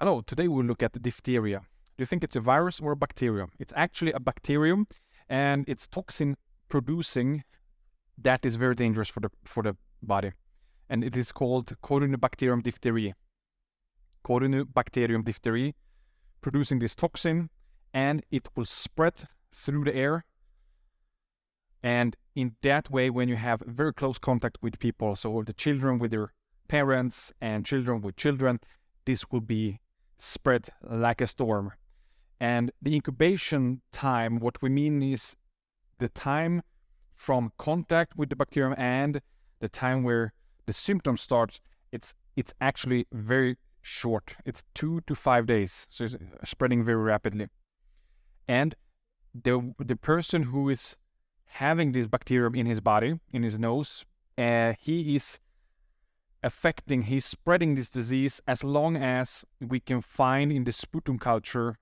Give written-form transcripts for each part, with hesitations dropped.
Hello, today we'll look at the diphtheria. Do you think it's a virus or a bacterium? It's actually a bacterium, and it's toxin producing that is very dangerous for the body. And it is called Corynebacterium diphtheriae. Corynebacterium diphtheriae producing this toxin, and it will spread through the air. And in that way, when you have very close contact with people, so the children with their parents and children with children, this will be spread like a storm. And the incubation time, what we mean is the time from contact with the bacterium and the time where the symptoms start. It's actually very short. It's 2 to 5 days, so it's spreading very rapidly. And the person who is having this bacterium in his body, in his nose, he's spreading this disease as long as we can find in the sputum culture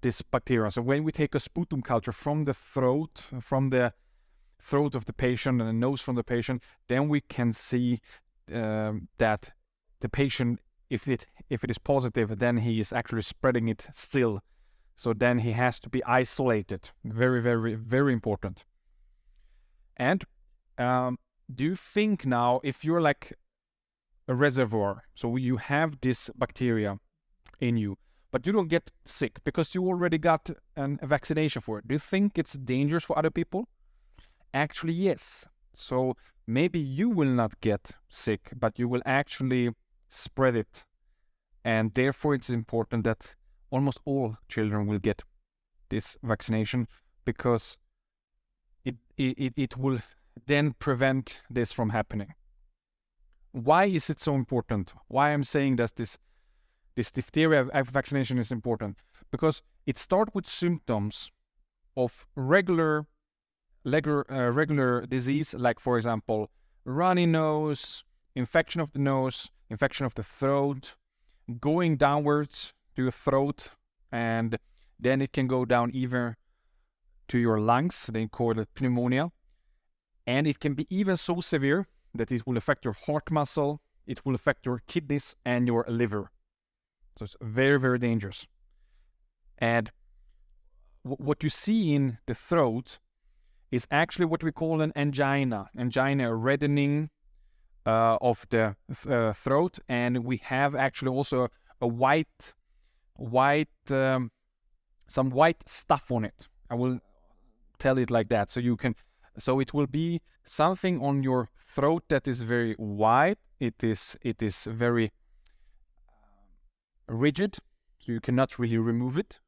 this bacteria. So when we take a sputum culture from the throat of the patient and the nose from the patient, then we can see that the patient, if it is positive, then he is actually spreading it still. So then he has to be isolated. Very, very, very important. And do you think now, if you're like a reservoir, so you have this bacteria in you, but you don't get sick because you already got a vaccination for it, do you think it's dangerous for other people? Actually, yes. So maybe you will not get sick, but you will actually spread it. And therefore, it's important that almost all children will get this vaccination, because it will then prevent this from happening. Why is it so important? Why I'm saying that this diphtheria vaccination is important? Because it starts with symptoms of regular disease, like for example, runny nose, infection of the nose, infection of the throat, going downwards to your throat, and then it can go down even to your lungs. They call it pneumonia. And it can be even so severe that it will affect your heart muscle, it will affect your kidneys and your liver. So it's very, very dangerous. And what you see in the throat is actually what we call an angina. Angina, a reddening of the throat. And we have actually also a some white stuff on it. I will tell it like that, so it will be something on your throat that is very white. It is very rigid, so you cannot really remove it.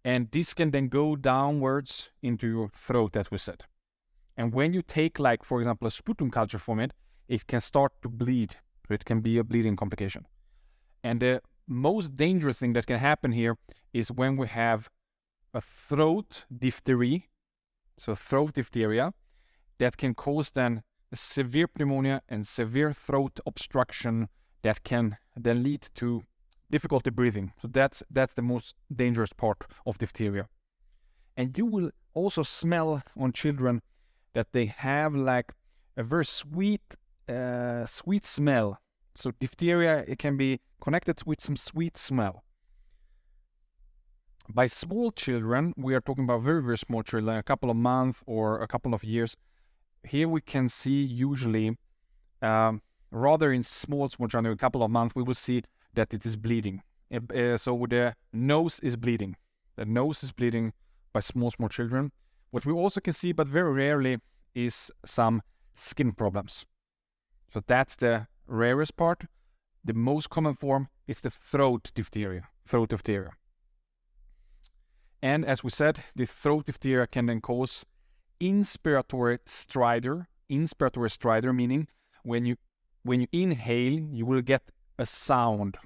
And this can then go downwards into your throat, as we said. And when you take, like, for example, a sputum culture from it, it can start to bleed. So it can be a bleeding complication. And the most dangerous thing that can happen here is when we have a throat diphtheria, so throat diphtheria, that can cause then a severe pneumonia and severe throat obstruction that can then lead to difficulty breathing. So that's the most dangerous part of diphtheria. And you will also smell on children that they have like a very sweet smell. So diphtheria, it can be connected with some sweet smell. By small children, we are talking about very, very small children, a couple of months or a couple of years. Here we can see usually, rather in small children, a couple of months, we will see that it is bleeding. So the nose is bleeding. The nose is bleeding by small children. What we also can see, but very rarely, is some skin problems. So that's the rarest part. The most common form is the throat diphtheria. And as we said, the throat diphtheria can then cause inspiratory stridor. Inspiratory stridor meaning when you inhale, you will get a sound.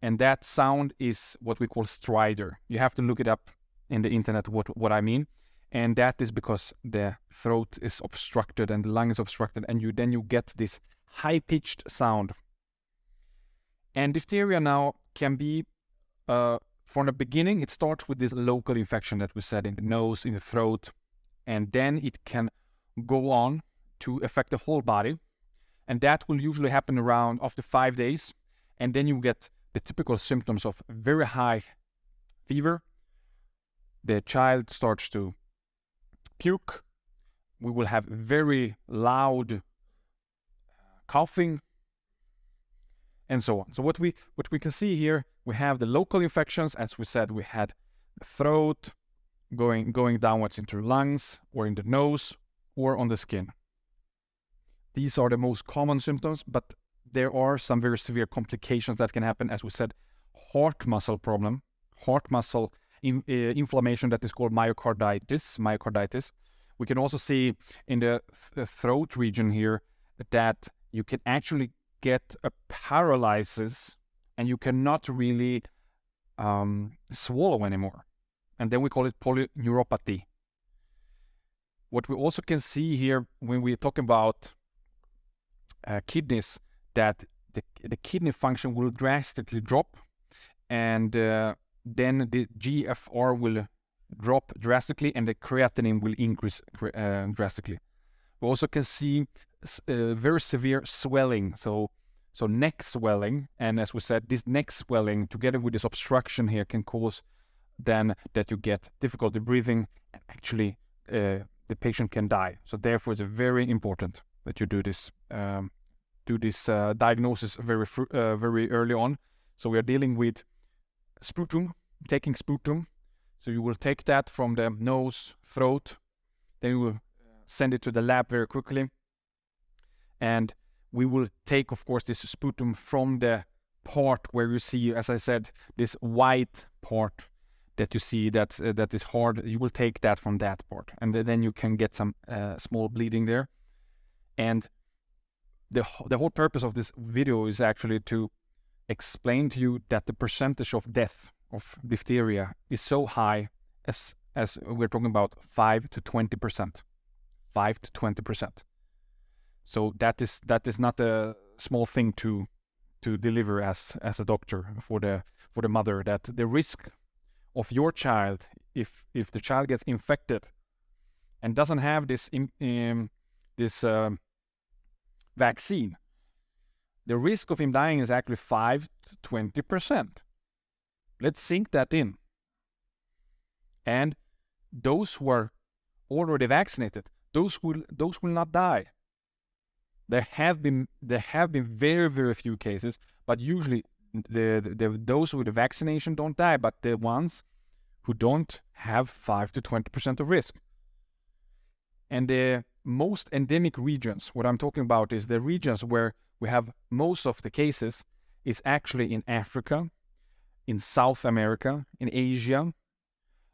And that sound is what we call stridor. You have to look it up in the internet what I mean. And that is because the throat is obstructed and the lung is obstructed, and then you get this high-pitched sound. And diphtheria now can be, from the beginning, it starts with this local infection that we said in the nose, in the throat, and then it can go on to affect the whole body. And that will usually happen around after 5 days. And then you get the typical symptoms of very high fever. The child starts to puke. We will have very loud coughing, and so on. So what we can see here, we have the local infections. As we said, we had the throat going downwards into the lungs, or in the nose, or on the skin. These are the most common symptoms, but there are some very severe complications that can happen. As we said, heart muscle problem, heart muscle inflammation that is called myocarditis. We can also see in the throat region here that you can actually get a paralysis and you cannot really swallow anymore. And then we call it polyneuropathy. What we also can see here when we talk about kidneys, that the kidney function will drastically drop, and then the GFR will drop drastically, and the creatinine will increase drastically. We also can see very severe swelling, so neck swelling, and as we said, this neck swelling together with this obstruction here can cause then that you get difficulty breathing, and actually the patient can die. So therefore it's very important that you do this diagnosis very early on. So we are dealing with sputum, taking sputum. So you will take that from the nose, throat, then you will send it to the lab very quickly. And we will take, of course, this sputum from the part where you see, as I said, this white part that you see that is hard. You will take that from that part, and then you can get some small bleeding there. And the whole purpose of this video is actually to explain to you that the percentage of death of diphtheria is so high as we're talking about 5 to 20%. 5 to 20%. So that is not a small thing to deliver as a doctor for the mother, that the risk of your child, if the child gets infected and doesn't have this vaccine, the risk of him dying is actually 5 to 20%. Let's sink that in. And those who are already vaccinated, those will not die. There have been very, very few cases, but usually those with the vaccination don't die, but the ones who don't have 5 to 20% of risk. And the most endemic regions, what I'm talking about is the regions where we have most of the cases, is actually in Africa, in South America, in Asia.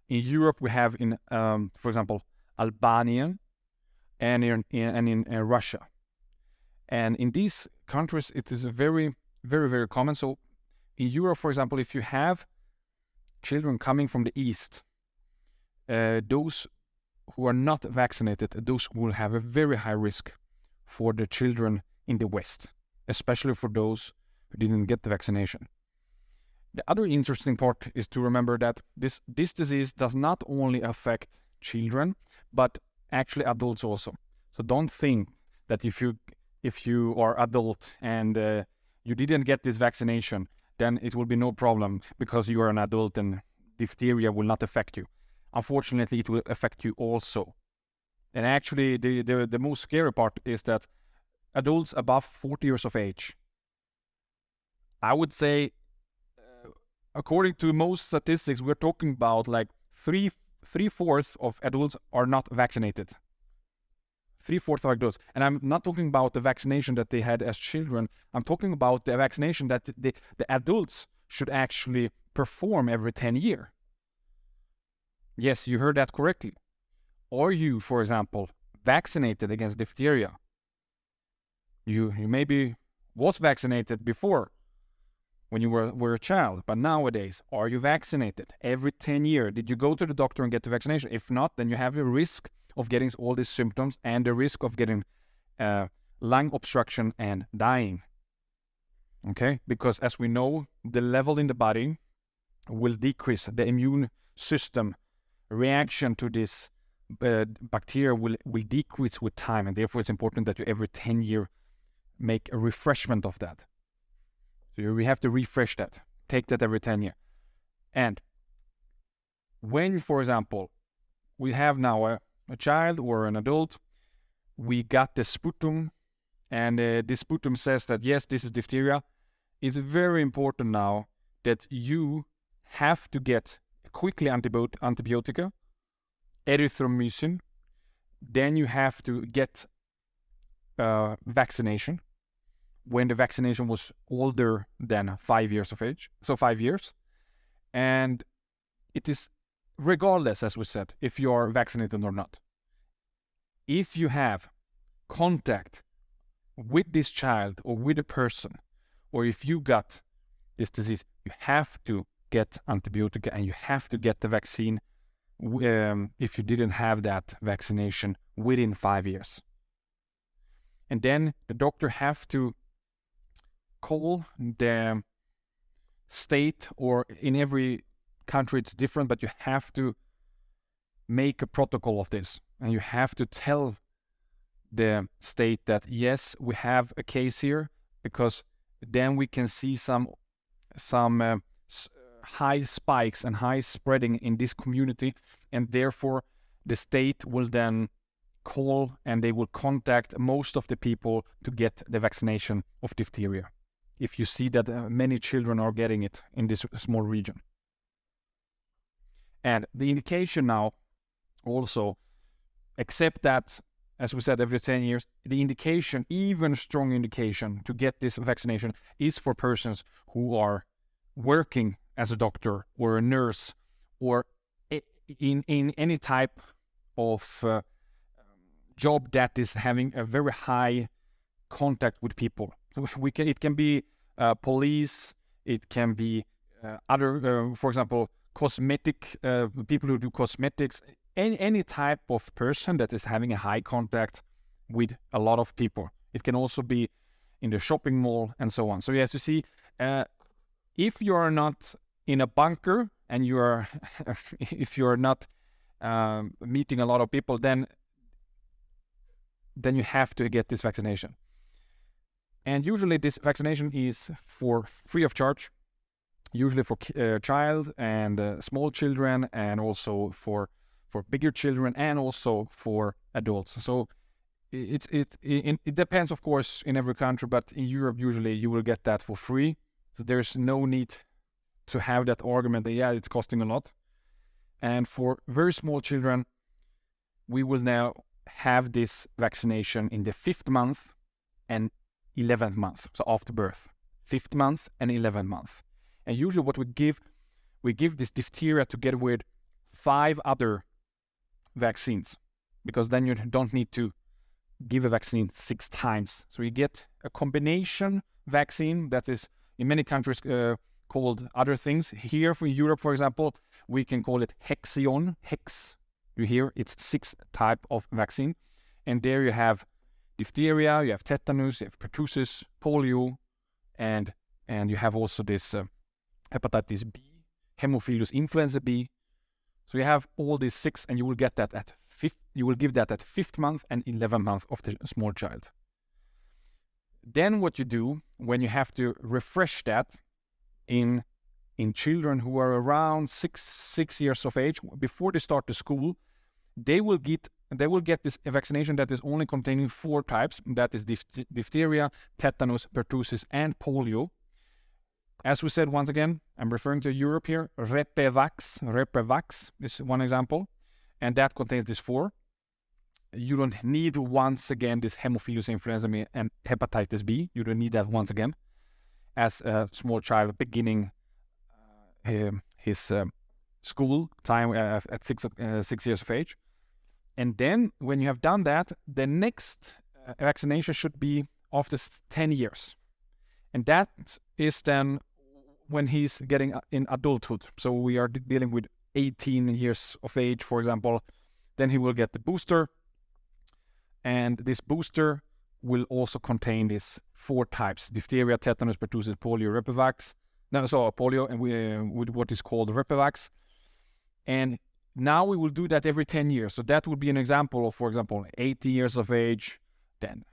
In Europe we have in, for example, Albania, and in Russia. And in these countries it is very, very, very common. So in Europe, for example, if you have children coming from the east, those who are not vaccinated, those will have a very high risk for the children in the west, especially for those who didn't get the vaccination. The other interesting part is to remember that this disease does not only affect children, but actually adults also. So don't think that if you are adult and you didn't get this vaccination, then it will be no problem because you are an adult and diphtheria will not affect you. Unfortunately, it will affect you also. And actually, the most scary part is that adults above 40 years of age, I would say, according to most statistics, we're talking about like three-fourths of adults are not vaccinated. 3/4 of adults. And I'm not talking about the vaccination that they had as children. I'm talking about the vaccination that the adults should actually perform every 10 years. Yes, you heard that correctly. Are you, for example, vaccinated against diphtheria? You maybe was vaccinated before when you were a child, but nowadays, are you vaccinated every 10 years? Did you go to the doctor and get the vaccination? If not, then you have a risk of getting all these symptoms and the risk of getting lung obstruction and dying. Okay, because as we know, the level in the body will decrease. The immune system reaction to this bacteria will decrease with time, and therefore it's important that you every 10 years make a refreshment of that. So we have to refresh that. Take that every 10 years. And when, for example, we have now a child or an adult, we got the sputum, and this sputum says that, yes, this is diphtheria. It's very important now that you have to get quickly antibiotica, erythromycin. Then you have to get vaccination when the vaccination was older than 5 years of age. So 5 years. And it is regardless, as we said, if you are vaccinated or not. If you have contact with this child or with a person, or if you got this disease, you have to get antibiotica and you have to get the vaccine if you didn't have that vaccination within 5 years. And then the doctor have to call the state, or in every country it's different, but you have to make a protocol of this. And you have to tell the state that, yes, we have a case here, because then we can see some high spikes and high spreading in this community, and therefore the state will then call and they will contact most of the people to get the vaccination of diphtheria, if you see that many children are getting it in this small region. And the indication now also, except that, as we said, every 10 years, the indication, even strong indication to get this vaccination, is for persons who are working as a doctor or a nurse, or in any type of job that is having a very high contact with people. It can be police, it can be other, for example, cosmetic people who do cosmetics. Any type of person that is having a high contact with a lot of people. It can also be in the shopping mall and so on. So yes, you see, if you are not in a bunker and you are, if you are not meeting a lot of people, then you have to get this vaccination. And usually this vaccination is for free of charge, usually for child and small children, and also for bigger children, and also for adults. So it depends, of course, in every country, but in Europe usually you will get that for free. So there's no need to have that argument that, yeah, it's costing a lot. And for very small children, we will now have this vaccination in the 5th month and 11th month, so after birth, 5th month and 11th month. And usually what we give this diphtheria together with 5 other vaccines, because then you don't need to give a vaccine 6 times. So you get a combination vaccine that is in many countries called other things. Here for Europe, for example, we can call it Hexion. Hex, you hear, it's 6 type of vaccine. And there you have diphtheria, you have tetanus, you have pertussis, polio, and you have also this hepatitis B, Haemophilus influenza B. So you have all these 6, and you will get that at 5th. You will give that at 5th month and 11th month of the small child. Then what you do when you have to refresh that in children who are around 6 years of age, before they start the school, they will get this vaccination that is only containing 4 types. That is diphtheria, tetanus, pertussis, and polio. As we said, once again, I'm referring to Europe here. Repevax is one example, and that contains these 4. You don't need once again this Haemophilus influenza B and hepatitis B. You don't need that once again, as a small child beginning his school time at 6 years of age. And then when you have done that, the next vaccination should be after 10 years. And that is then when he's getting in adulthood. So we are dealing with 18 years of age, for example. Then he will get the booster. And this booster will also contain these 4 types: diphtheria, tetanus, pertussis, polio, Repevax. Polio, and with what is called Repevax. And now we will do that every 10 years. So that would be an example of, for example, 80 years of age, then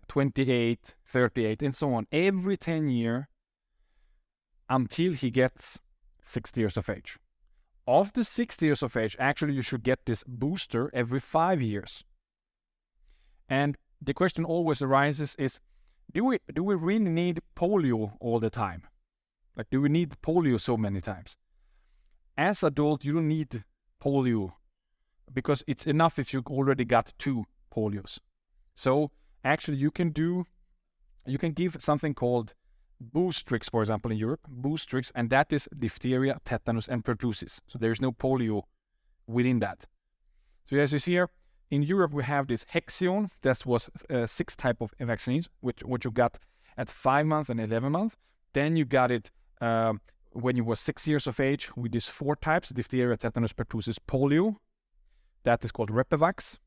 28, 38, and so on. Every 10 years, until he gets 60 years of age. After 60 years of age, actually you should get this booster every 5 years. And the question always arises is, do we really need polio all the time? Like, do we need polio so many times? As adult, you don't need polio because it's enough if you already got 2 polios. So actually you can give something called Boostrix, for example, in Europe, Boostrix, and that is diphtheria, tetanus, and pertussis. So there is no polio within that. So as you see here, in Europe we have this Hexion. That was 6 type of vaccines, which you got at 5 months and 11 months. Then you got it when you were 6 years of age with these 4 types: diphtheria, tetanus, pertussis, polio. That is called Repivax.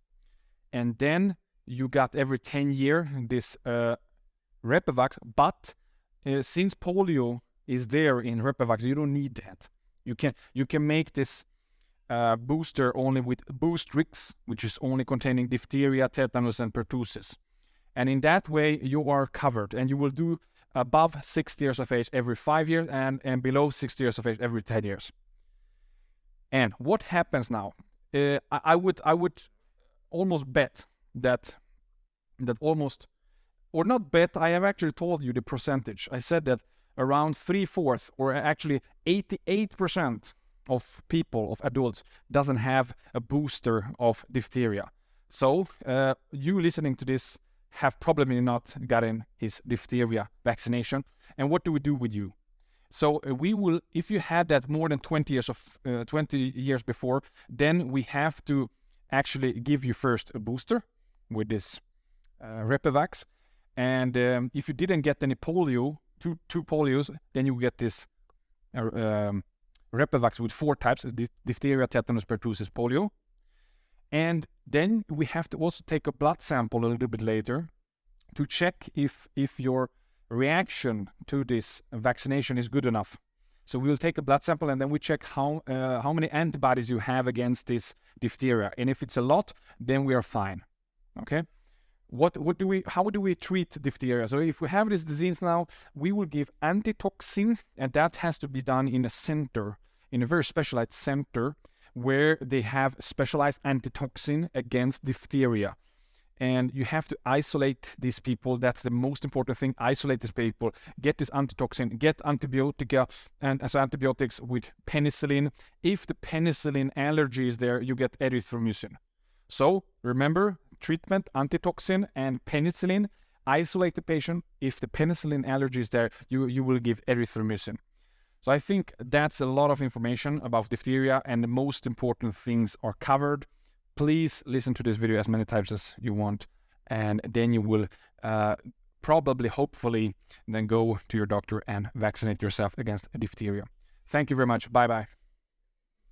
And then you got every 10 years this Repivax, but since polio is there in Repivax, you don't need that. You can make this booster only with Boostrix, which is only containing diphtheria, tetanus, and pertussis. And in that way, you are covered, and you will do above 60 years of age every 5 years, and below 60 years of age every 10 years. And what happens now? I would almost bet that almost, or not bet, I have actually told you the percentage. I said that around 3/4, or actually 88% of people, of adults, doesn't have a booster of diphtheria. So you listening to this have probably not gotten his diphtheria vaccination. And what do we do with you? So we will, if you had that more than 20 years before, then we have to actually give you first a booster with this Repivax. And if you didn't get any polio, two polios, then you get this Repivax with 4 types: diphtheria, tetanus, pertussis, polio. And then we have to also take a blood sample a little bit later to check if your reaction to this vaccination is good enough. So we will take a blood sample, and then we check how many antibodies you have against this diphtheria. And if it's a lot, then we are fine. Okay. How do we treat diphtheria? So if we have this disease now, we will give antitoxin, and that has to be done in a center, in a very specialized center, where they have specialized antitoxin against diphtheria. And you have to isolate these people. That's the most important thing. Isolate these people. Get this antitoxin. Get antibiotica and as antibiotics with penicillin. If the penicillin allergy is there, you get erythromycin. So remember, treatment, antitoxin, and penicillin. Isolate the patient. If the penicillin allergy is there, you will give erythromycin. So I think that's a lot of information about diphtheria, and the most important things are covered. Please listen to this video as many times as you want, and then you will probably, hopefully, then go to your doctor and vaccinate yourself against diphtheria. Thank you very much. Bye-bye.